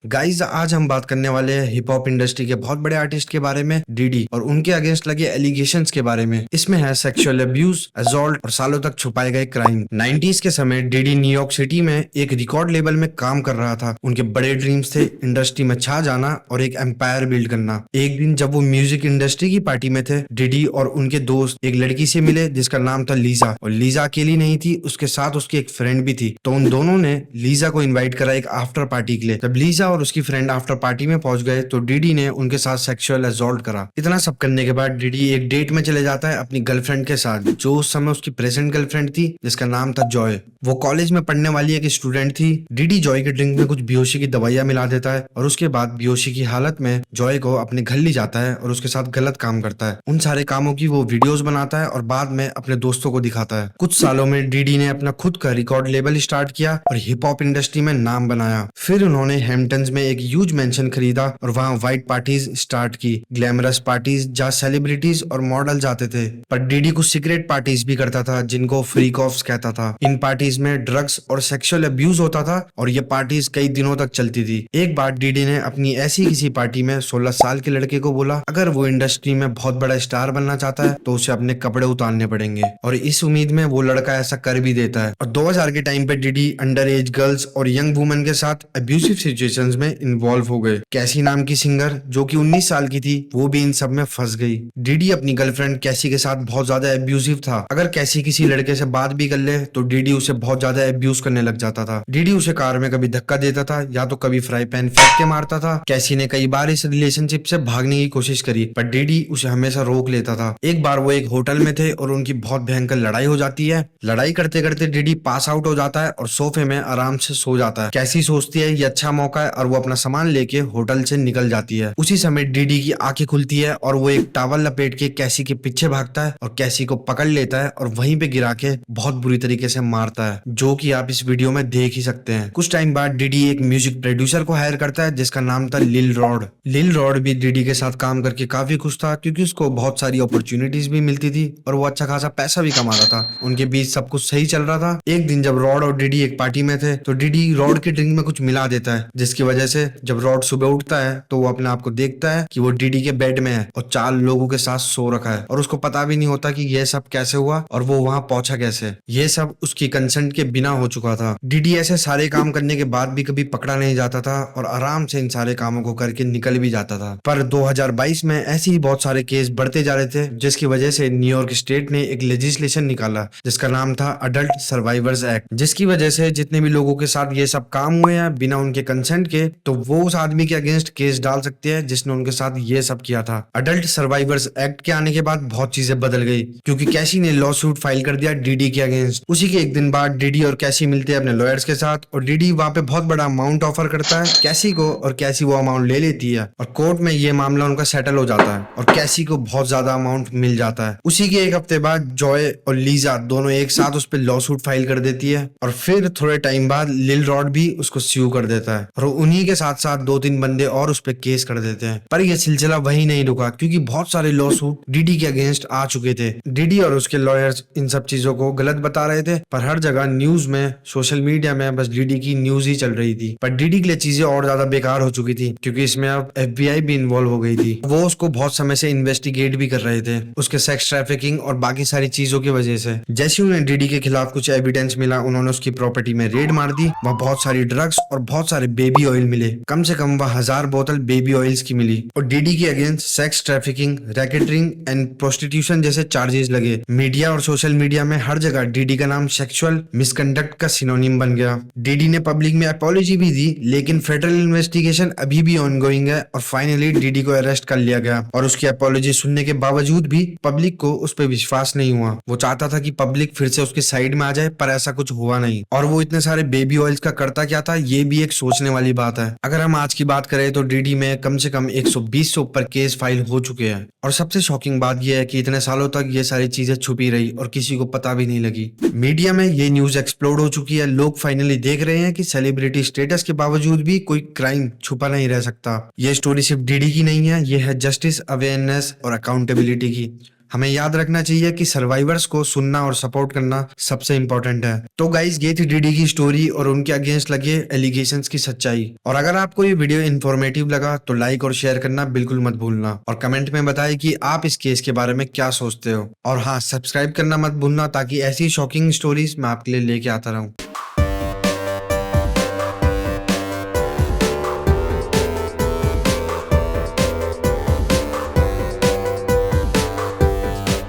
Guys, आज हम बात करने वाले हैं हिप हॉप इंडस्ट्री के बहुत बड़े आर्टिस्ट के बारे में, डीडी, और उनके अगेंस्ट लगे एलिगेशंस के बारे में। इसमें है सेक्सुअल अब्यूज, असॉल्ट और सालों तक छुपाए गए क्राइम। 90s के समय डीडी न्यूयॉर्क सिटी में एक रिकॉर्ड लेबल में काम कर रहा था। उनके बड़े ड्रीम्स थे इंडस्ट्री में छा जाना और एक एम्पायर बिल्ड करना। एक दिन जब वो म्यूजिक इंडस्ट्री की पार्टी में थे, डीडी और उनके दोस्त एक लड़की से मिले जिसका नाम था लीजा। और लीजा अकेली नहीं थी, उसके साथ उसकी एक फ्रेंड भी थी। तो उन दोनों ने लीजा को इन्वाइट करा एक आफ्टर पार्टी के लिए। जब लीजा और उसकी फ्रेंड आफ्टर पार्टी में पहुंच गए तो डीडी ने उनके साथ सेक्सुअल असॉल्ट करा। इतना सब करने के बाद डीडी एक डेट में चले जाता है अपनी गर्लफ्रेंड के साथ, जो उस समय उसकी प्रेजेंट गर्लफ्रेंड थी, जिसका नाम था जॉय। वो कॉलेज में पढ़ने वाली एक स्टूडेंट थी। डीडी जॉय के ड्रिंक में कुछ बेहोशी की दवाइयां मिला देता है और उसके बाद बेहोशी की हालत में जॉय को अपने घर ले जाता है और उसके साथ गलत काम करता है। उन सारे कामों की वो वीडियोस बनाता है और बाद में अपने दोस्तों को दिखाता है। कुछ सालों में डीडी ने अपना खुद का रिकॉर्ड लेबल स्टार्ट किया और हिप हॉप इंडस्ट्री में नाम बनाया। फिर उन्होंने हैम्पटन्स में एक ह्यूज मेंशन खरीदा और वहां वाइट पार्टीज स्टार्ट की, ग्लैमरस पार्टीज जहाँ सेलिब्रिटीज और मॉडल जाते थे। पर डीडी कुछ सीक्रेट पार्टीज भी करता था जिनको फ्रीक ऑफ्स कहता था। इन पार्टीज में ड्रग्स और सेक्सुअल अब्यूज होता था और ये पार्टीज कई दिनों तक चलती थी। एक बार डीडी ने अपनी ऐसी किसी पार्टी में 16 साल के लड़के को बोला, अगर वो इंडस्ट्री में बहुत बड़ा स्टार बनना चाहता है तो उसे अपने कपड़े उतारने पड़ेंगे। और इस उम्मीद में वो लड़का ऐसा कर भी देता है। और 2000 के टाइम पे डीडी अंडर एज गर्ल्स और यंग वुमेन के साथ अब्यूसिव सिचुएशंस में इन्वॉल्व हो गए। कैसी नाम की सिंगर जो कि 19 साल की थी, वो भी इन सब में फंस गई। डीडी अपनी गर्लफ्रेंड कैसी के साथ बहुत ज्यादा अब्यूसिव था। अगर कैसी किसी लड़के से बात भी कर ले तो डीडी उसे बहुत ज्यादा अब्यूज करने लग जाता था। डीडी उसे कार में कभी धक्का देता था या तो कभी फ्राई पैन फेंक के मारता था। कैसी ने कई बार इस रिलेशनशिप से भागने की कोशिश करी पर डीडी उसे हमेशा रोक लेता था। एक बार वो एक होटल में थे और उनकी बहुत भयंकर लड़ाई हो जाती है। लड़ाई करते करते डीडी पास आउट हो जाता है और सोफे में आराम से सो जाता है। कैसी सोचती है ये अच्छा मौका है और वो अपना सामान लेके होटल से निकल जाती है। उसी समय डीडी की आंखें खुलती है और वो एक टॉवल लपेट के कैसी के पीछे भागता है और कैसी को पकड़ लेता है और वहीं पे गिरा के बहुत बुरी तरीके से मारता है, जो कि आप इस वीडियो में देख ही सकते हैं। कुछ टाइम बाद डीडी एक म्यूजिक प्रोड्यूसर को हायर करता है जिसका नाम था लिल रॉड। लिल रॉड भी डीडी के साथ काम करके काफी खुश था क्योंकि उसको बहुत सारी अपॉर्चुनिटीज भी मिलती थी और वो अच्छा खासा पैसा भी कमाता था। उनके बीच सब कुछ सही चल रहा था। एक दिन जब रॉड और डीडी एक पार्टी में थे तो डीडी रॉड के ड्रिंक में कुछ मिला देता है, जिसकी वजह से जब रॉड सुबह उठता है तो वो अपने आप को देखता है कि वो डीडी के बेड में है और 4 लोगों के साथ सो रखा है और उसको पता भी नहीं होता कि ये सब कैसे हुआ और वो वहां पहुंचा कैसे। ये सब उसकी कंसेंट के बिना हो चुका था। डीडी ऐसे सारे काम करने के बाद भी कभी पकड़ा नहीं जाता था और आराम से इन सारे कामों को करके निकल भी जाता था। पर 2022 में ऐसे ही बहुत सारे केस बढ़ते जा रहे थे, जिसकी वजह से न्यूयॉर्क स्टेट ने एक लेजिस्लेशन निकाला जिसका नाम था अडल्ट सर्वाइवर्स एक्ट, जिसकी वजह से जितने भी लोगों के साथ ये सब काम हुए हैं बिना उनके कंसेंट के, तो वो उस आदमी के अगेंस्ट केस डाल सकते हैं जिसने उनके साथ ये सब किया था। अडल्ट सर्वाइवर्स एक्ट के आने के बाद बहुत चीजें बदल गई क्योंकि कैसी ने लॉ सूट फाइल कर दिया डीडी के अगेंस्ट। उसी के एक दिन बाद डीडी और कैसी मिलते हैं अपने लॉयर्स के साथ और डीडी वहां पे बहुत बड़ा अमाउंट ऑफर करता है कैसी को और कैसी वो अमाउंट ले लेती है और कोर्ट में ये मामला उनका सेटल हो जाता है और कैसी को बहुत ज्यादा अमाउंट मिल जाता है। उसी के एक हफ्ते बाद जॉय और लीजा दोनों एक साथ उस पर लॉ सूट फाइल कर देती है और फिर थोड़े टाइम बाद लिल रॉड भी उसको स्यू कर देता है और उन्हीं के साथ साथ 2-3 बंदे और उस पर केस कर देते हैं। पर यह सिलसिला वही नहीं रुका क्योंकि बहुत सारे लॉ सूट डीडी के अगेंस्ट आ चुके थे। डीडी और उसके लॉयर्स इन सब चीजों को गलत बता रहे थे पर हर जगह न्यूज में, सोशल मीडिया में बस डीडी की न्यूज ही चल रही थी। पर डीडी के लिए चीजें और ज्यादा बेकार हो चुकी थी क्योंकि इसमें अब FBI भी इन्वॉल्व हो गई थी। वो उसको बहुत समय से इन्वेस्टिगेट भी कर रहे थे उसके सेक्स ट्रैफिकिंग और बाकी सारी चीजों की वजह से। जैसे उन्हें डीडी के खिलाफ कुछ एविडेंस मिला, उन्होंने उसकी प्रॉपर्टी में रेड मार दी। वहाँ बहुत सारी ड्रग्स और बहुत सारे बेबी ऑयल मिले, कम से कम वह 1000 बोतल बेबी ऑयल्स की मिली। और डीडी के against sex trafficking, racketeering and prostitution जैसे चार्जेस लगे। मीडिया और सोशल मीडिया में हर जगह डीडी का नाम सेक्सुअल मिसकंडक्ट का सिनोनिम बन गया। डीडी ने पब्लिक में अपॉलॉजी भी दी लेकिन फेडरल इन्वेस्टिगेशन अभी भी ऑनगोइंग है और फाइनली डीडी को अरेस्ट कर लिया गया। और उसकी अपॉलॉजी सुनने के बावजूद भी पब्लिक को उस पर विश्वास नहीं हुआ। वो चाहता था कि पब्लिक फिर से उसके साइड में आ जाए पर ऐसा कुछ हुआ नहीं। और वो इतने सारे बेबी ऑयल्स का करता क्या था, ये भी एक सोचने वाली बात है। अगर हम आज की बात करें तो डीडी में कम से कम 120 से ऊपर केस फाइल हो चुके हैं। और सबसे शॉकिंग बात यह है कि इतने सालों तक ये सारी चीजें छुपी रही और किसी को पता भी नहीं लगी। मीडिया में ये न्यूज एक्सप्लोड हो चुकी है। लोग फाइनली देख रहे हैं कि सेलिब्रिटी स्टेटस के बावजूद भी कोई क्राइम छुपा नहीं रह सकता। ये स्टोरी सिर्फ डीडी की नहीं है, ये है जस्टिस, अवेयरनेस और अकाउंटेबिलिटी की। हमें याद रखना चाहिए कि सर्वाइवर्स को सुनना और सपोर्ट करना सबसे इंपॉर्टेंट है। तो गाइस ये थी डीडी की स्टोरी और उनके अगेंस्ट लगे एलिगेशंस की सच्चाई। और अगर आपको ये वीडियो इन्फॉर्मेटिव लगा तो लाइक और शेयर करना बिल्कुल मत भूलना और कमेंट में बताएं कि आप इस केस के बारे में क्या सोचते हो। और हाँ, सब्सक्राइब करना मत भूलना ताकि ऐसी शॉकिंग स्टोरीज मैं आपके लिए लेके आता रहूं।